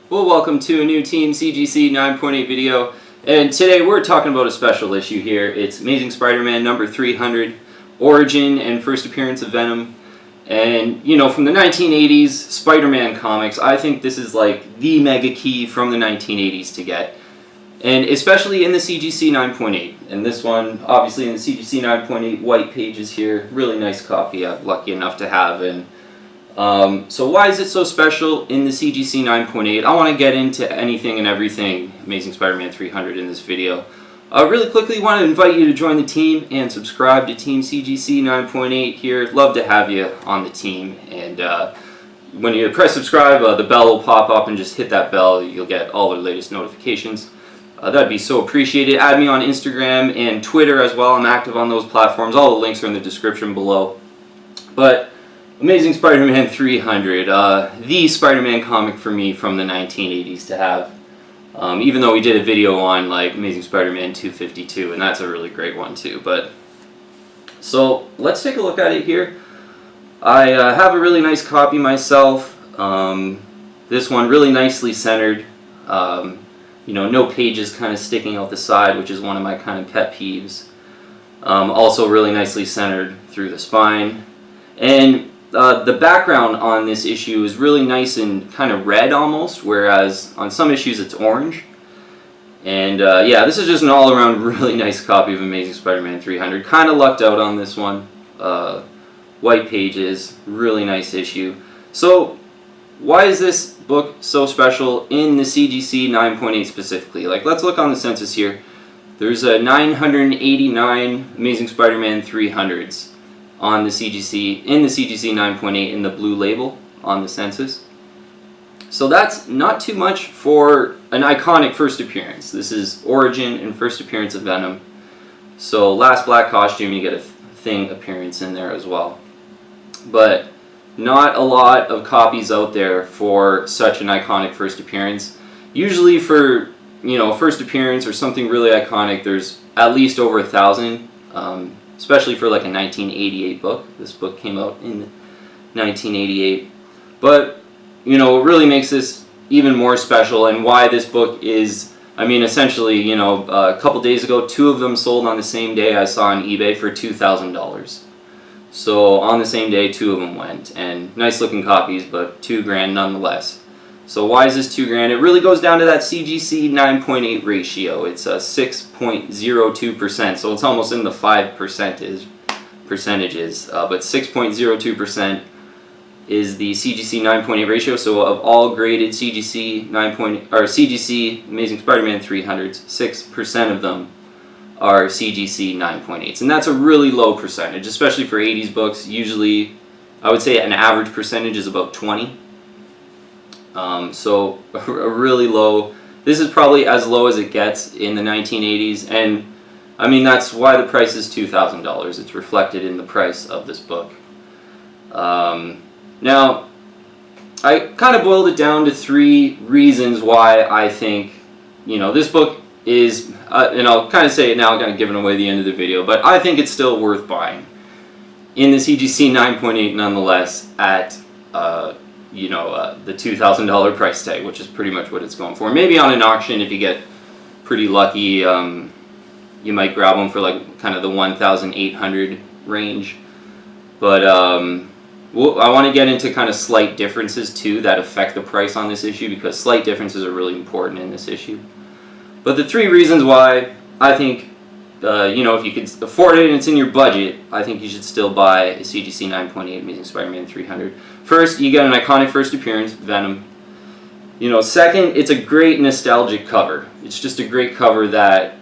Well, welcome to a new Team CGC 9.8 video, and today we're talking about a special issue here. It's Amazing Spider-Man number 300, Origin and First Appearance of Venom. And, you know, from the 1980s Spider-Man comics, I think this is like the mega key from the 1980s to get. And especially in the CGC 9.8. And this one, obviously in the CGC 9.8 white pages here, really nice copy I'm lucky enough to have. And so why is it so special in the CGC 9.8? I want to get into anything and everything Amazing Spider-Man 300 in this video. Really quickly, want to invite you to join the team and subscribe to Team CGC 9.8 here. Love to have you on the team. And when you press subscribe, the bell will pop up, and just hit that bell. You'll get all the latest notifications. That'd be so appreciated. Add me on Instagram and Twitter as well. I'm active on those platforms. All the links are in the description below. But Amazing Spider-Man 300, the Spider-Man comic for me from the 1980s to have. Even though we did a video on like Amazing Spider-Man 252, and that's a really great one too. But so let's take a look at it here. I have a really nice copy myself. This one really nicely centered. You know, no pages kind of sticking out the side, which is one of my kind of pet peeves. Also really nicely centered through the spine. And the background on this issue is really nice and kind of red almost, whereas on some issues it's orange. And yeah, this is just an all-around really nice copy of Amazing Spider-Man 300. Kind of lucked out on this one. White pages, really nice issue. So why is this book so special in the CGC 9.8 specifically? Like, let's look on the census here. There's a 989 Amazing Spider-Man 300s on the CGC, in the CGC 9.8 in the blue label on the census. So that's not too much for an iconic first appearance. This is Origin and First Appearance of Venom. So last black costume, you get a Thing appearance in there as well. But not a lot of copies out there for such an iconic first appearance. Usually for, you know, first appearance or something really iconic, there's at least over 1,000. Especially for like a 1988 book. This book came out in 1988. But, you know, what really makes this even more special, and why this book is, I mean, essentially, you know, a couple days ago, 2 of them sold on the same day I saw on eBay for $2,000. So on the same day, 2 of them went, and nice looking copies, but $2,000 nonetheless. So why is this $2,000? It really goes down to that CGC 9.8 ratio. It's a 6.02%, so it's almost in the 5 percentages. But 6.02% is the CGC 9.8 ratio. So of all graded CGC CGC Amazing Spider-Man 300s, 6% of them are CGC 9.8s, and that's a really low percentage, especially for 80s books. Usually, I would say an average percentage is about 20. So a really low, this is probably as low as it gets in the 1980s, and I mean, that's why the price is $2,000. It's reflected in the price of this book. Now, I kind of boiled it down to 3 reasons why I think, you know, this book is, and I'll kind of say it now, I'm kind of giving away the end of the video, but I think it's still worth buying in the CGC 9.8 nonetheless at you know, the $2,000 price tag, which is pretty much what it's going for. Maybe on an auction, if you get pretty lucky, you might grab them for like kind of the 1,800 range. But I want to get into kind of slight differences too that affect the price on this issue, because slight differences are really important in this issue. But the 3 reasons why I think, you know, if you could afford it and it's in your budget, I think you should still buy a CGC 9.8 Amazing Spider-Man 300. First, you get an iconic first appearance, Venom. You know, second, it's a great nostalgic cover. It's just a great cover that,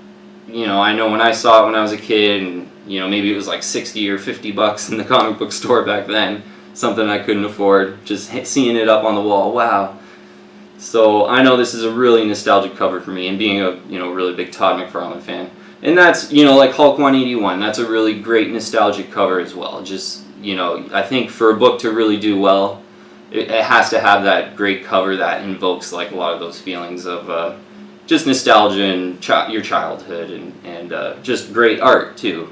you know when I saw it when I was a kid, and, you know, maybe it was like 60 or 50 bucks in the comic book store back then, something I couldn't afford, just seeing it up on the wall, wow. So I know this is a really nostalgic cover for me, and being a, you know, really big Todd Mcfarlane fan. And that's, you know, like Hulk 181, that's a really great nostalgic cover as well. Just, you know, I think for a book to really do well, it has to have that great cover that invokes like a lot of those feelings of just nostalgia and your childhood, and just great art too.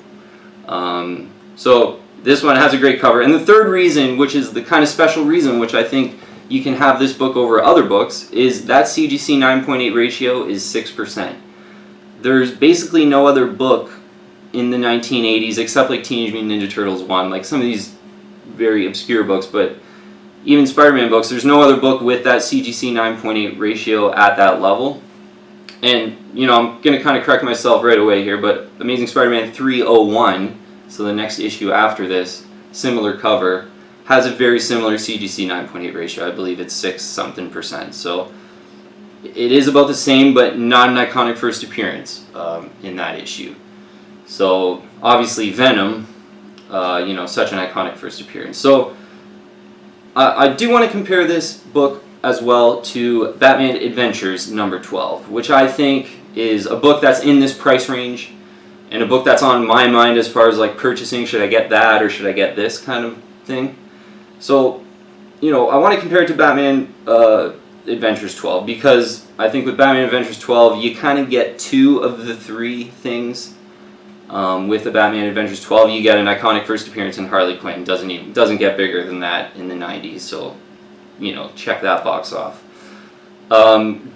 So this one has a great cover. And the third reason, which is the kind of special reason, which I think you can have this book over other books is that CGC 9.8 ratio is 6%. There's basically no other book in the 1980s except like Teenage Mutant Ninja Turtles 1, like some of these very obscure books, but even Spider-Man books, there's no other book with that CGC 9.8 ratio at that level. And, you know, I'm going to kind of correct myself right away here, but Amazing Spider-Man 301, so the next issue after this, similar cover, has a very similar CGC 9.8 ratio. I believe it's 6-something%. So it is about the same, but not an iconic first appearance in that issue. So obviously Venom, you know, such an iconic first appearance. So I do want to compare this book as well to Batman Adventures number 12, which I think is a book that's in this price range and a book that's on my mind as far as like purchasing, should I get that or should I get this kind of thing. So, you know, I want to compare it to Batman Adventures 12 because I think with Batman Adventures 12 you kind of get two of the three things. With the Batman Adventures 12, you get an iconic first appearance in Harley Quinn. Doesn't get bigger than that in the 90s. So, you know, check that box off.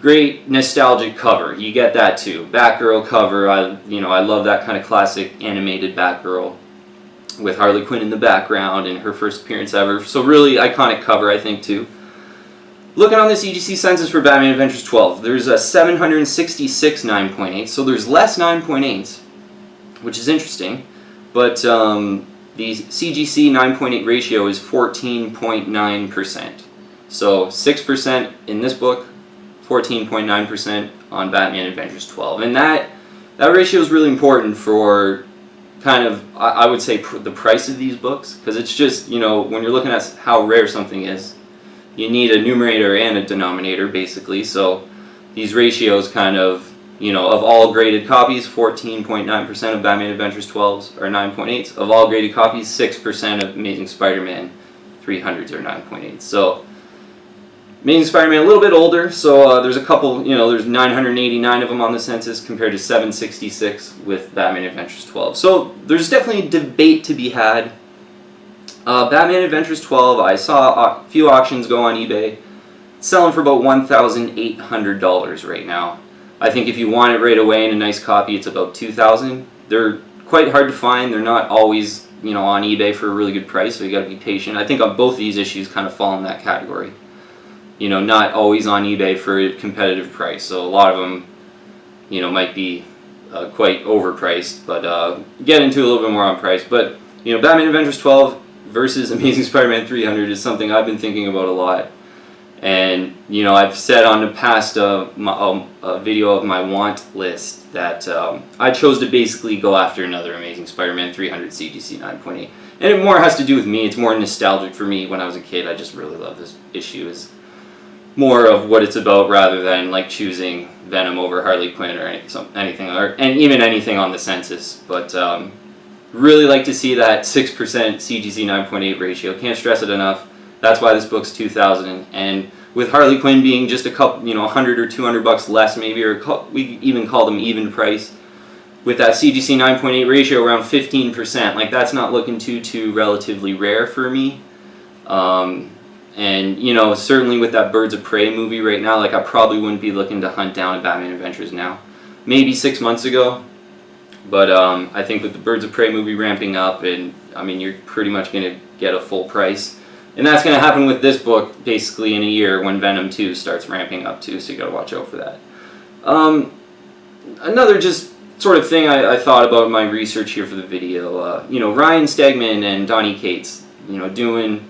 Great nostalgic cover. You get that too. Batgirl cover. I love that kind of classic animated Batgirl with Harley Quinn in the background and her first appearance ever. So really iconic cover, I think, too. Looking on the CGC census for Batman Adventures 12, there's a 766 9.8. So there's less 9.8s. Which is interesting, but the CGC 9.8 ratio is 14.9%. So 6% in this book, 14.9% on Batman Adventures 12. And that ratio is really important for kind of, I would say, the price of these books, because it's just, you know, when you're looking at how rare something is, you need a numerator and a denominator, basically. So these ratios kind of, you know, of all graded copies, 14.9% of Batman Adventures 12s are 9.8s. Of all graded copies, 6% of Amazing Spider-Man 300s are 9.8s. So, Amazing Spider-Man a little bit older, so there's a couple, you know, there's 989 of them on the census compared to 766 with Batman Adventures 12. So, there's definitely a debate to be had. Batman Adventures 12, I saw a few auctions go on eBay. It's selling for about $1,800 right now. I think if you want it right away in a nice copy, it's about $2,000. They're quite hard to find. They're not always, you know, on eBay for a really good price, so you got to be patient. I think on both of these issues kind of fall in that category. You know, not always on eBay for a competitive price. So a lot of them, you know, might be quite overpriced, but get into a little bit more on price. But, you know, Batman Adventures 12 versus Amazing Spider-Man 300 is something I've been thinking about a lot. And, you know, I've said on the past a video of my want list that I chose to basically go after another Amazing Spider-Man 300 CGC 9.8. And it more has to do with me. It's more nostalgic for me. When I was a kid, I just really love this issue. It's more of what it's about rather than like choosing Venom over Harley Quinn or anything, and even anything on the census. But really like to see that 6% CGC 9.8 ratio. Can't stress it enough. That's why this book's $2,000, and with Harley Quinn being just a couple, you know, $100 or $200 less maybe, or we even call them even price, with that CGC 9.8 ratio around 15%, like that's not looking too relatively rare for me. And you know, certainly with that Birds of Prey movie right now, like I probably wouldn't be looking to hunt down a Batman Adventures now. Maybe 6 months ago, but I think with the Birds of Prey movie ramping up, and I mean you're pretty much gonna get a full price. And that's going to happen with this book basically in a year when Venom 2 starts ramping up too, so you got to watch out for that. Another just sort of thing I thought about in my research here for the video, you know, Ryan Stegman and Donny Cates, you know, doing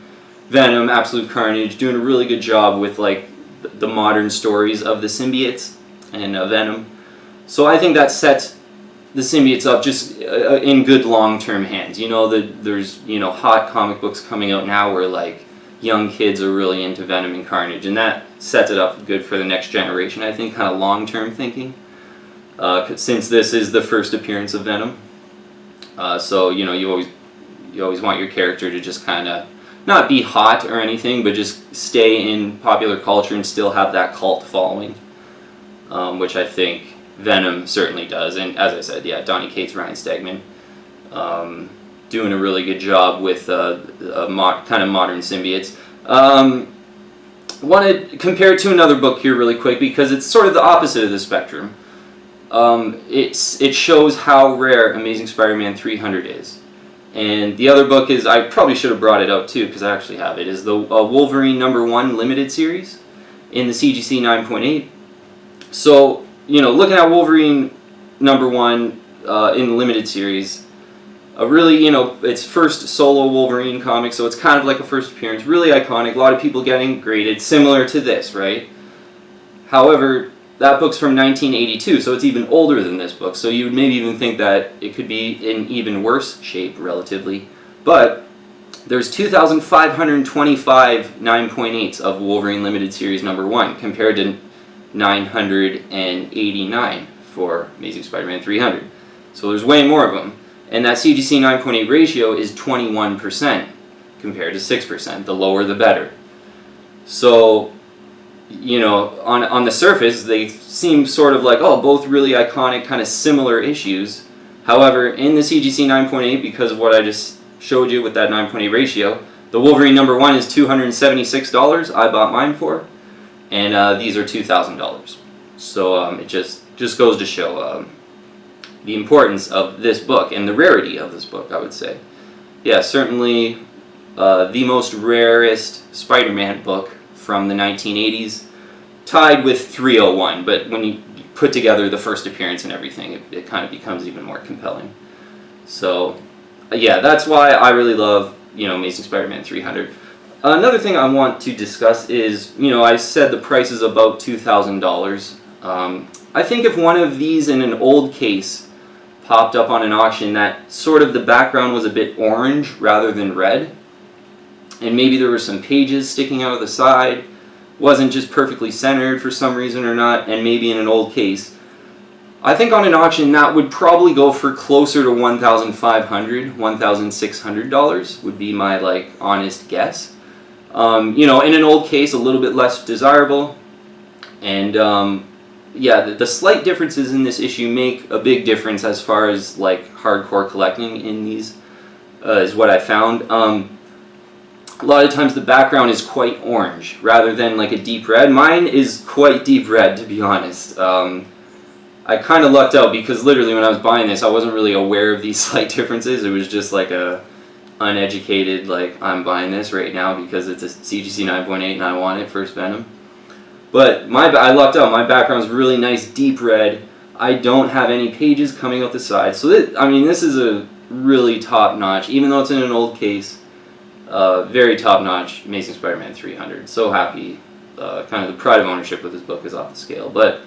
Venom, Absolute Carnage, doing a really good job with like the modern stories of the symbiotes and Venom. So I think that sets the symbiotes up just in good long-term hands. You know, there's, you know, hot comic books coming out now where like young kids are really into Venom and Carnage, and that sets it up good for the next generation, I think, kind of long-term thinking, since this is the first appearance of Venom. So, you know, you always want your character to just kind of not be hot or anything, but just stay in popular culture and still have that cult following, which I think Venom certainly does. And as I said, yeah, Donny Cates, Ryan Stegman, doing a really good job with kind of modern symbiotes. want to compare it to another book here really quick because it's sort of the opposite of the spectrum. It shows how rare Amazing Spider-Man 300 is. And the other book is, I probably should have brought it out too because I actually have it, is the Wolverine No1 limited series in the CGC 9.8. So, looking at Wolverine No1 in the limited series, really, it's first solo Wolverine comic, so it's kind of like a first appearance, really iconic, a lot of people getting graded, similar to this, right? However, that book's from 1982, so it's even older than this book, so you would maybe even think that it could be in even worse shape, relatively. But there's 2,525 9.8s of Wolverine Limited Series #1, compared to 989 for Amazing Spider-Man 300. So there's way more of them. And that CGC 9.8 ratio is 21% compared to 6%. The lower the better. So, on the surface, they seem sort of like, oh, both really iconic, kind of similar issues. However, in the CGC 9.8, because of what I just showed you with that 9.8 ratio, the Wolverine #1 is $276 I bought mine for, and these are $2,000. So it just goes to show the importance of this book and the rarity of this book, I would say. Yeah, certainly the most rarest Spider-Man book from the 1980s, tied with 301, but when you put together the first appearance and everything, it kind of becomes even more compelling. So, yeah, that's why I really love, Amazing Spider-Man 300. Another thing I want to discuss is, I said the price is about $2,000. I think if one of these in an old case popped up on an auction that sort of the background was a bit orange rather than red, and maybe there were some pages sticking out of the side, wasn't just perfectly centered for some reason or not, and maybe in an old case, I think on an auction that would probably go for closer to $1,500, $1,600 would be my honest guess. In an old case, a little bit less desirable, and yeah, the slight differences in this issue make a big difference as far as hardcore collecting in these, is what I found. A lot of times the background is quite orange rather than a deep red. Mine is quite deep red, to be honest. I kind of lucked out because literally when I was buying this, I wasn't really aware of these slight differences. It was just a uneducated, I'm buying this right now because it's a CGC 9.8 and I want it, first Venom. But I lucked out. My background's really nice, deep red. I don't have any pages coming out the side. So this is a really top-notch, even though it's in an old case, very top-notch Amazing Spider-Man 300. So happy. Kind of the pride of ownership with this book is off the scale. But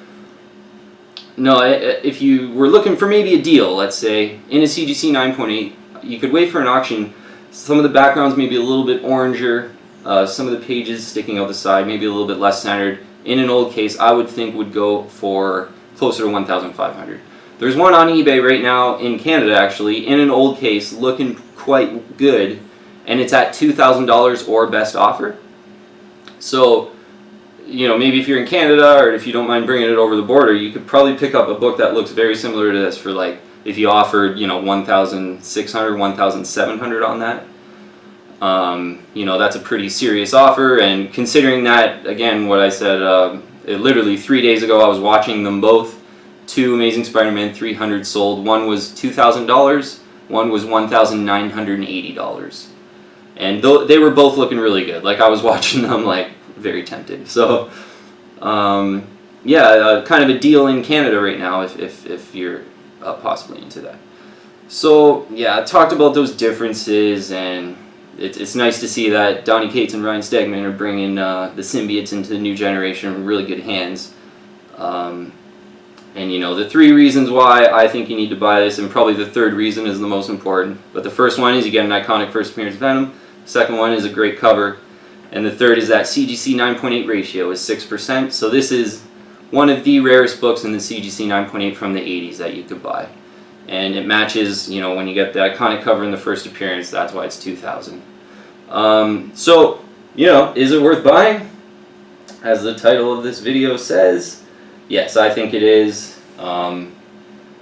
no, if you were looking for maybe a deal, let's say, in a CGC 9.8, you could wait for an auction. Some of the backgrounds may be a little bit oranger, some of the pages sticking out the side, maybe a little bit less centered. In an old case, I would think would go for closer to $1,500. There's one on eBay right now in Canada, actually, in an old case, looking quite good, and it's at $2,000 or best offer. So, maybe if you're in Canada, or if you don't mind bringing it over the border, you could probably pick up a book that looks very similar to this for if you offered, $1,600, $1,700 on that. That's a pretty serious offer, and considering that, again, what I said, literally 3 days ago I was watching them both. 2 Amazing Spider-Man 300 sold. One was $2,000, one was $1,980. And they were both looking really good. I was watching them, very tempted. So, yeah, kind of a deal in Canada right now if you're possibly into that. So, yeah, I talked about those differences, and it's nice to see that Donny Cates and Ryan Stegman are bringing the symbiotes into the new generation in really good hands. And the 3 reasons why I think you need to buy this, and probably the 3rd reason is the most important. But the first one is you get an iconic first appearance of Venom. The second one is a great cover. And the 3rd is that CGC 9.8 ratio is 6%. So this is one of the rarest books in the CGC 9.8 from the 80s that you could buy. And it matches, when you get the iconic cover in the first appearance, that's why it's $2,000. So, is it worth buying? As the title of this video says, yes, I think it is. I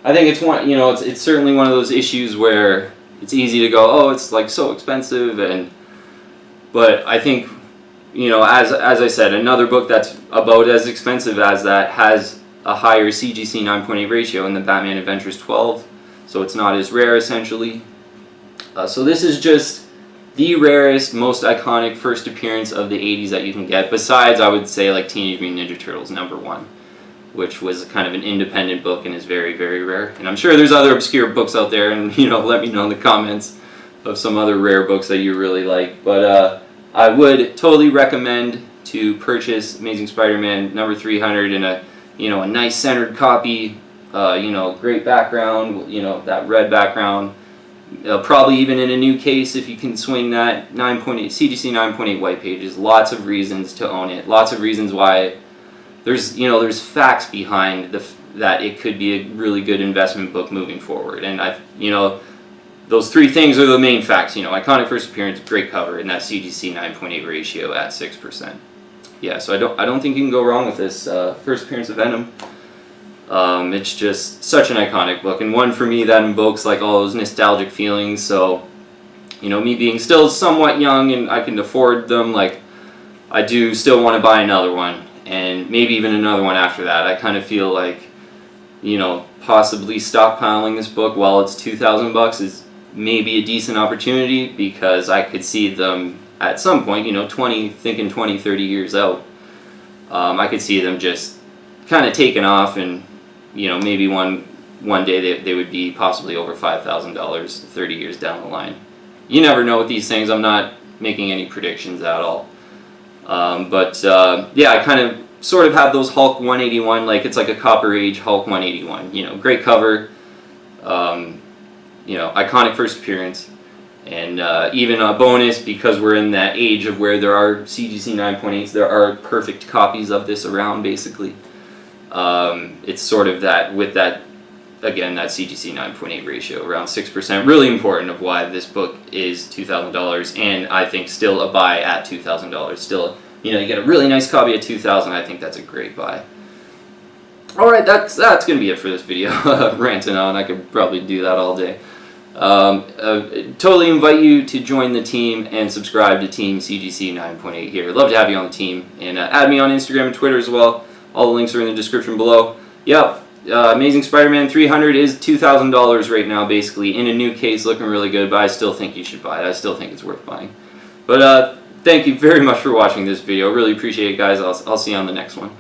think it's one, it's certainly one of those issues where it's easy to go, oh, it's so expensive, but I think, you know, as I said, another book that's about as expensive as that has a higher CGC 9.8 ratio in the Batman Adventures 12, so it's not as rare essentially. So this is just the rarest, most iconic first appearance of the 80s that you can get, besides, I would say, like Teenage Mutant Ninja Turtles #1, which was kind of an independent book and is very, very rare. And I'm sure there's other obscure books out there, and, you know, let me know in the comments of some other rare books that you really like. But I would totally recommend to purchase Amazing Spider-Man #300 in a, you know, a nice centered copy, you know, great background, you know, that red background. Probably even in a new case if you can swing that 9.8 CGC 9.8 white pages. Lots of reasons to own it. Lots of reasons why. There's, you know, there's facts behind that it could be a really good investment book moving forward. And you know, those three things are the main facts. You know, iconic first appearance, great cover, and that CGC 9.8 ratio at 6%. Yeah, so I don't think you can go wrong with this first appearance of Venom. It's just such an iconic book, and one for me that invokes like all those nostalgic feelings. So, you know, me being still somewhat young and I can afford them, like I do still want to buy another one, and maybe even another one after that. I kind of feel like, you know, possibly stockpiling this book while it's $2,000 is maybe a decent opportunity, because I could see them at some point, you know, 20, 30 years out, I could see them just kind of taking off, and, you know, maybe one day they would be possibly over $5,000 30 years down the line. You never know with these things. I'm not making any predictions at all. Yeah, I kind of sort of have those Hulk 181, like it's like a Copper Age Hulk 181. You know, great cover, you know, iconic first appearance, and even a bonus, because we're in that age of where there are CGC 9.8s, there are perfect copies of this around, basically. It's sort of that, with that, again, that CGC 9.8 ratio, around 6%, really important of why this book is $2,000, and I think still a buy at $2,000. Still, you know, you get a really nice copy at $2,000, I think that's a great buy. Alright, that's going to be it for this video. Ranting on, I could probably do that all day. Totally invite you to join the team and subscribe to Team CGC 9.8 here. I'd love to have you on the team, and add me on Instagram and Twitter as well. All the links are in the description below. Yep, Amazing Spider-Man 300 is $2,000 right now, basically, in a new case, looking really good, but I still think you should buy it. I still think it's worth buying. But thank you very much for watching this video. Really appreciate it, guys. I'll see you on the next one.